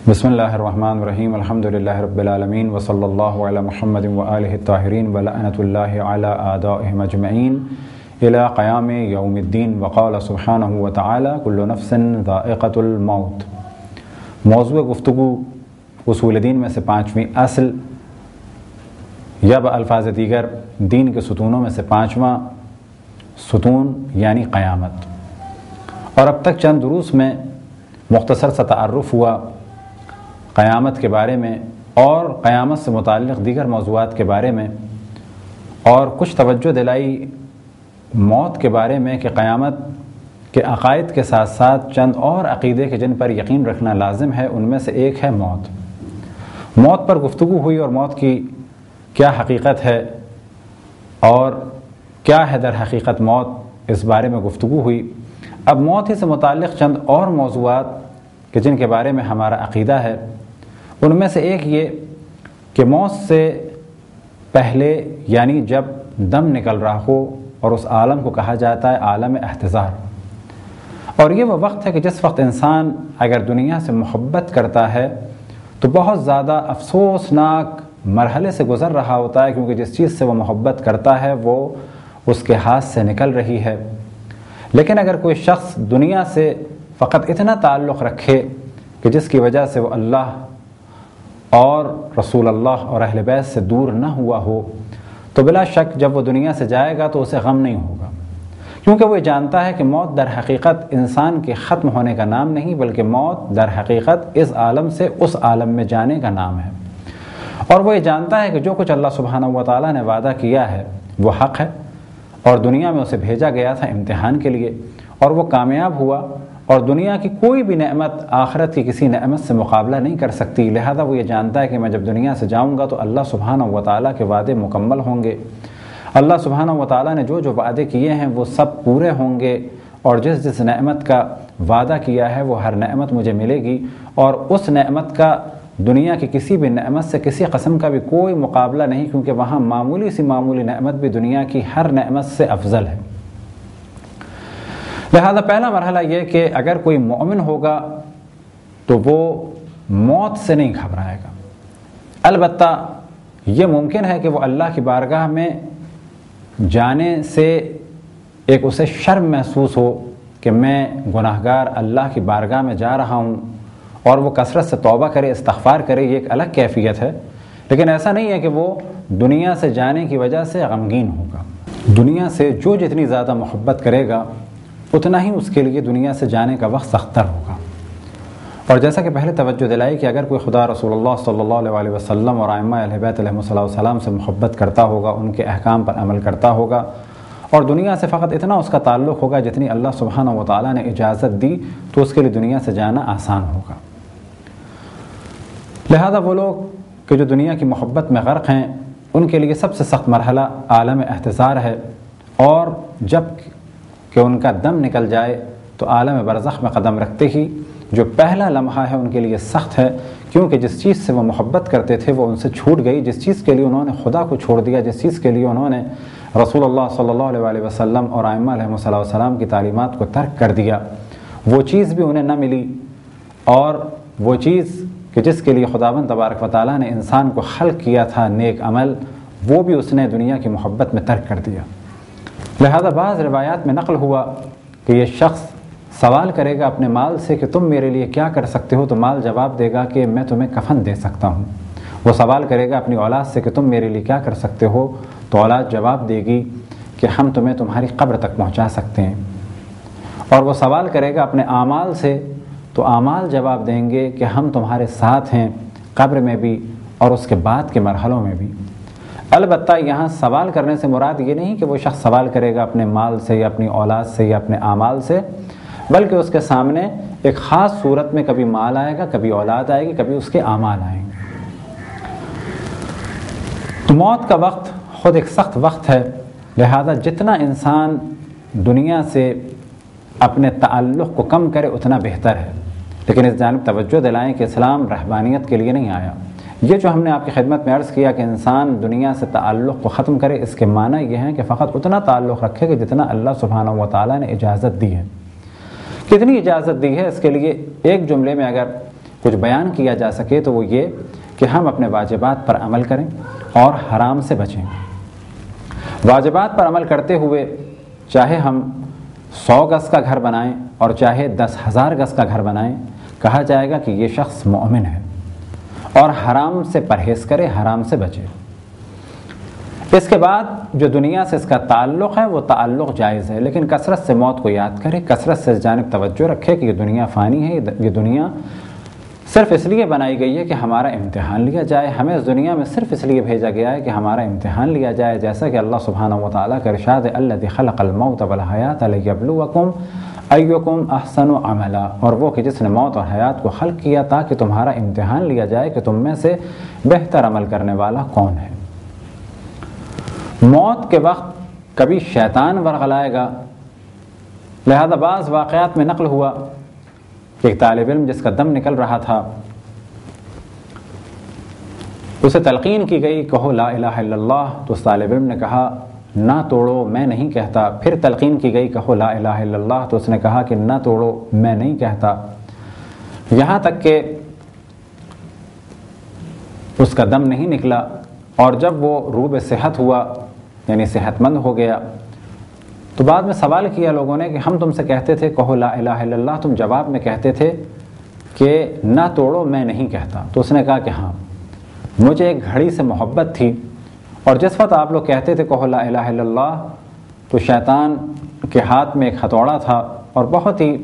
بسم اللہ الرحمن الرحیم الحمد للہ رب العالمین وصلی اللہ علی محمد وآلہ الطاہرین ولعنۃ اللہ علی اعدائہم اجمعین الی قیام یوم الدین وقال سبحانہ وتعالی کل نفس ذائقۃ الموت۔ موضوع گفتگو اصول دین میں سے پانچویں اصل یا بالفاظ دیگر دین کے ستونوں میں سے پانچواں ستون یعنی قیامت، اور اب تک چند دروس میں مختصر سا تعارف ہوا قیامت کے بارے میں اور قیامت سے متعلق دیگر موضوعات کے بارے میں، اور کچھ توجہ دلائی موت کے بارے میں کہ قیامت کے عقائد کے ساتھ ساتھ چند اور عقیدے کے جن پر یقین رکھنا لازم ہے، ان میں سے ایک ہے موت۔ موت پر گفتگو ہوئی اور موت کی کیا حقیقت ہے اور کیا ہے در حقیقت موت، اس بارے میں گفتگو ہوئی۔ اب موت ہی سے متعلق چند اور موضوعات کہ جن کے بارے میں ہمارا عقیدہ ہے، ان میں سے ایک یہ کہ موت سے پہلے یعنی جب دم نکل رہا ہو، اور اس عالم کو کہا جاتا ہے عالم احتضار، اور یہ وہ وقت ہے کہ جس وقت انسان اگر دنیا سے محبت کرتا ہے تو بہت زیادہ افسوسناک مرحلے سے گزر رہا ہوتا ہے، کیونکہ جس چیز سے وہ محبت کرتا ہے وہ اس کے ہاتھ سے نکل رہی ہے۔ لیکن اگر کوئی شخص دنیا سے فقط اتنا تعلق رکھے کہ جس کی وجہ سے وہ اللہ اور رسول اللہ اور اہل بیت سے دور نہ ہوا ہو، تو بلا شک جب وہ دنیا سے جائے گا تو اسے غم نہیں ہوگا، کیونکہ وہ جانتا ہے کہ موت در حقیقت انسان کے ختم ہونے کا نام نہیں، بلکہ موت در حقیقت اس عالم سے اس عالم میں جانے کا نام ہے۔ اور وہ یہ جانتا ہے کہ جو کچھ اللہ سبحانہ و تعالیٰ نے وعدہ کیا ہے وہ حق ہے، اور دنیا میں اسے بھیجا گیا تھا امتحان کے لیے، اور وہ کامیاب ہوا، اور دنیا کی کوئی بھی نعمت آخرت کی کسی نعمت سے مقابلہ نہیں کر سکتی۔ لہذا وہ یہ جانتا ہے کہ میں جب دنیا سے جاؤں گا تو اللہ سبحانہ و تعالیٰ کے وعدے مکمل ہوں گے، اللہ سبحانہ و تعالیٰ نے جو جو وعدے کیے ہیں وہ سب پورے ہوں گے، اور جس جس نعمت کا وعدہ کیا ہے وہ ہر نعمت مجھے ملے گی، اور اس نعمت کا دنیا کی کسی بھی نعمت سے کسی قسم کا بھی کوئی مقابلہ نہیں، کیونکہ وہاں معمولی سی معمولی نعمت بھی دنیا کی ہر نعمت سے افضل ہے۔ لہذا پہلا مرحلہ یہ کہ اگر کوئی مومن ہوگا تو وہ موت سے نہیں گھبرائے گا۔ البتہ یہ ممکن ہے کہ وہ اللہ کی بارگاہ میں جانے سے ایک اسے شرم محسوس ہو کہ میں گناہگار اللہ کی بارگاہ میں جا رہا ہوں، اور وہ کثرت سے توبہ کرے، استغفار کرے، یہ ایک الگ کیفیت ہے۔ لیکن ایسا نہیں ہے کہ وہ دنیا سے جانے کی وجہ سے غمگین ہوگا۔ دنیا سے جو جتنی زیادہ محبت کرے گا اتنا ہی اس کے لیے دنیا سے جانے کا وقت سختر ہوگا۔ اور جیسا کہ پہلے توجہ دلائی کہ اگر کوئی خدا رسول اللہ صلی اللہ علیہ وسلم اور ائمہ اہل بیت علیہم السلام سے محبت کرتا ہوگا، ان کے احکام پر عمل کرتا ہوگا، اور دنیا سے فقط اتنا اس کا تعلق ہوگا جتنی اللہ سبحانہ و تعالیٰ نے اجازت دی، تو اس کے لیے دنیا سے جانا آسان ہوگا۔ لہذا وہ لوگ کہ جو دنیا کی محبت میں غرق ہیں، ان کے لیے سب سے سخت مرحلہ عالم احتضار ہے، اور جب کہ ان کا دم نکل جائے تو عالم برزخ میں قدم رکھتے ہی جو پہلا لمحہ ہے ان کے لیے سخت ہے، کیونکہ جس چیز سے وہ محبت کرتے تھے وہ ان سے چھوٹ گئی، جس چیز کے لیے انہوں نے خدا کو چھوڑ دیا، جس چیز کے لیے انہوں نے رسول اللہ صلی اللہ علیہ وسلم اور ائمہ علیہم السلام کی تعلیمات کو ترک کر دیا، وہ چیز بھی انہیں نہ ملی، اور وہ چیز کہ جس کے لیے خداوند تبارک و تعالیٰ نے انسان کو خلق کیا تھا، نیک عمل، وہ بھی اس نے دنیا کی محبت میں ترک کر دیا۔ لہذا بعض روایات میں نقل ہوا کہ یہ شخص سوال کرے گا اپنے مال سے کہ تم میرے لیے کیا کر سکتے ہو، تو مال جواب دے گا کہ میں تمہیں کفن دے سکتا ہوں۔ وہ سوال کرے گا اپنی اولاد سے کہ تم میرے لیے کیا کر سکتے ہو، تو اولاد جواب دے گی کہ ہم تمہیں تمہاری قبر تک پہنچا سکتے ہیں۔ اور وہ سوال کرے گا اپنے اعمال سے، تو اعمال جواب دیں گے کہ ہم تمہارے ساتھ ہیں قبر میں بھی اور اس کے بعد کے مرحلوں میں بھی۔ البتہ یہاں سوال کرنے سے مراد یہ نہیں کہ وہ شخص سوال کرے گا اپنے مال سے یا اپنی اولاد سے یا اپنے اعمال سے، بلکہ اس کے سامنے ایک خاص صورت میں کبھی مال آئے گا، کبھی اولاد آئے گی، کبھی اس کے اعمال آئیں گے۔ تو موت کا وقت خود ایک سخت وقت ہے، لہذا جتنا انسان دنیا سے اپنے تعلق کو کم کرے اتنا بہتر ہے۔ لیکن اس جانب توجہ دلائیں کہ اسلام رہبانیت کے لیے نہیں آیا۔ یہ جو ہم نے آپ کی خدمت میں عرض کیا کہ انسان دنیا سے تعلق کو ختم کرے، اس کے معنی یہ ہے کہ فقط اتنا تعلق رکھے کہ جتنا اللہ سبحانہ و تعالیٰ نے اجازت دی ہے۔ کتنی اجازت دی ہے اس کے لیے ایک جملے میں اگر کچھ بیان کیا جا سکے تو وہ یہ کہ ہم اپنے واجبات پر عمل کریں اور حرام سے بچیں۔ واجبات پر عمل کرتے ہوئے چاہے ہم 100 گز کا گھر بنائیں اور چاہے 10,000 گز کا گھر بنائیں، کہا جائے گا کہ یہ شخص مومن ہے، اور حرام سے پرہیز کرے، حرام سے بچے۔ اس کے بعد جو دنیا سے اس کا تعلق ہے وہ تعلق جائز ہے، لیکن کثرت سے موت کو یاد کرے، کثرت سے اس جانب توجہ رکھے کہ یہ دنیا فانی ہے، یہ دنیا صرف اس لیے بنائی گئی ہے کہ ہمارا امتحان لیا جائے، ہمیں اس دنیا میں صرف اس لیے بھیجا گیا ہے کہ ہمارا امتحان لیا جائے، جیسا کہ اللہ سبحانہ و تعالیٰ کا ارشاد ہے الذی خلق الموت والحیات لیبلوکم ایکم احسن عملا، اور وہ کہ جس نے موت اور حیات کو خلق کیا تاکہ تمہارا امتحان لیا جائے کہ تم میں سے بہتر عمل کرنے والا کون ہے۔ موت کے وقت کبھی شیطان ورغلائے گا، لہذا بعض واقعات میں نقل ہوا کہ ایک طالب علم جس کا دم نکل رہا تھا، اسے تلقین کی گئی کہو لا الہ الا اللہ، تو اس طالب علم نے کہا نہ توڑو میں نہیں کہتا۔ پھر تلقین کی گئی کہو لا الہ الا اللہ، تو اس نے کہا کہ نہ توڑو میں نہیں کہتا، یہاں تک کہ اس کا دم نہیں نکلا، اور جب وہ روب صحت ہوا یعنی صحت مند ہو گیا تو بعد میں سوال کیا لوگوں نے کہ ہم تم سے کہتے تھے کہو لا الہ الا اللہ، تم جواب میں کہتے تھے کہ نہ توڑو میں نہیں کہتا۔ تو اس نے کہا کہ ہاں مجھے ایک گھڑی سے محبت تھی، اور جس وقت آپ لوگ کہتے تھے کہو لا الہ الا اللہ تو شیطان کے ہاتھ میں ایک ہتھوڑا تھا، اور بہت ہی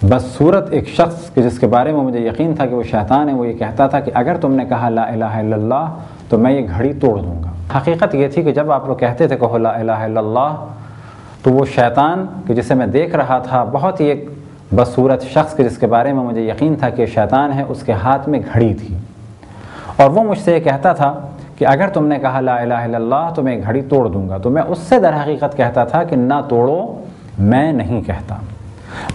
بدصورت ایک شخص کہ جس کے بارے میں مجھے یقین تھا کہ وہ شیطان ہے، وہ یہ کہتا تھا کہ اگر تم نے کہا لا الہ الا اللہ تو میں یہ گھڑی توڑ دوں گا۔ حقیقت یہ تھی کہ جب آپ لوگ کہتے تھے کہو لا الہ الا اللہ تو وہ شیطان کہ جسے میں دیکھ رہا تھا، بہت ہی ایک بدصورت شخص کہ جس کے بارے میں مجھے یقین تھا کہ شیطان ہے، اس کے ہاتھ میں گھڑی تھی، اور وہ مجھ سے یہ کہتا تھا کہ اگر تم نے کہا لا الہ الا اللہ تو میں گھڑی توڑ دوں گا۔ تو میں اس سے در حقیقت کہتا تھا کہ نہ توڑو میں نہیں کہتا۔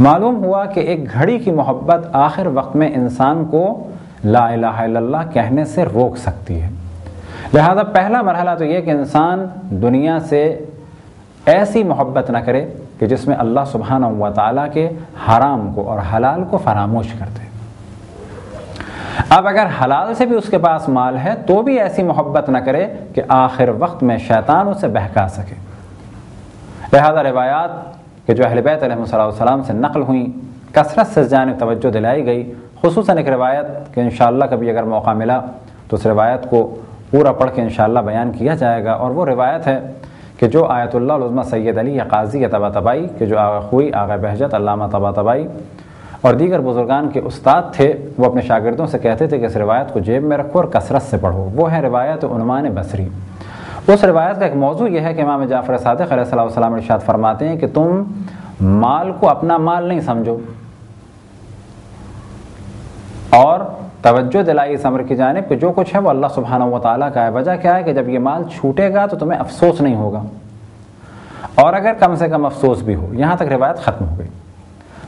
معلوم ہوا کہ ایک گھڑی کی محبت آخر وقت میں انسان کو لا الہ الا اللہ کہنے سے روک سکتی ہے، لہذا پہلا مرحلہ تو یہ کہ انسان دنیا سے ایسی محبت نہ کرے کہ جس میں اللہ سبحانہ و تعالیٰ کے حرام کو اور حلال کو فراموش کر دے۔ اب اگر حلال سے بھی اس کے پاس مال ہے تو بھی ایسی محبت نہ کرے کہ آخر وقت میں شیطان اسے بہکا سکے۔ لہذا روایات کہ جو اہل بیت علیہ السلام سے نقل ہوئیں، کثرت سے جانب توجہ دلائی گئی، خصوصاً ایک روایت کہ انشاءاللہ کبھی اگر موقع ملا تو اس روایت کو پورا پڑھ کے انشاءاللہ بیان کیا جائے گا، اور وہ روایت ہے کہ جو آیت اللہ العظمی سید علی قاضی طباطبائی کہ جو آغا خوئی، آغا بہجت، علامہ طباطبائی اور دیگر بزرگان کے استاد تھے، وہ اپنے شاگردوں سے کہتے تھے کہ اس روایت کو جیب میں رکھو اور کثرت سے پڑھو۔ وہ ہے روایت عنوان بصری۔ اس روایت کا ایک موضوع یہ ہے کہ امام جعفر صادق علیہ السلام ارشاد فرماتے ہیں کہ تم مال کو اپنا مال نہیں سمجھو، اور توجہ دلائی اس امر کی جانب کہ جو کچھ ہے وہ اللہ سبحانہ و تعالیٰ کا ہے۔ وجہ کیا ہے کہ جب یہ مال چھوٹے گا تو تمہیں افسوس نہیں ہوگا، اور اگر کم سے کم افسوس بھی ہو۔ یہاں تک روایت ختم ہو گئی۔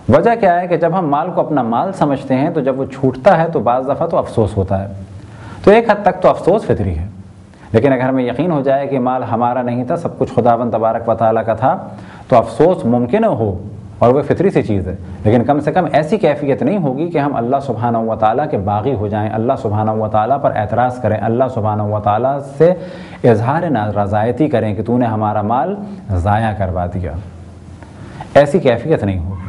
وجہ کیا ہے کہ جب ہم مال کو اپنا مال سمجھتے ہیں تو جب وہ چھوٹتا ہے تو بعض دفعہ تو افسوس ہوتا ہے، تو ایک حد تک تو افسوس فطری ہے، لیکن اگر ہمیں یقین ہو جائے کہ مال ہمارا نہیں تھا، سب کچھ خداوند تبارک و تعالیٰ کا تھا، تو افسوس ممکن ہو اور وہ فطری سی چیز ہے، لیکن کم سے کم ایسی کیفیت نہیں ہوگی کہ ہم اللہ سبحانہ و تعالیٰ کے باغی ہو جائیں، اللہ سبحانہ و تعالیٰ پر اعتراض کریں، اللہ سبحانہ و تعالیٰ سے اظہار نارضایتی کریں کہ تو نے ہمارا مال ضائع کروا دیا۔ ایسی کیفیت نہیں ہوگی۔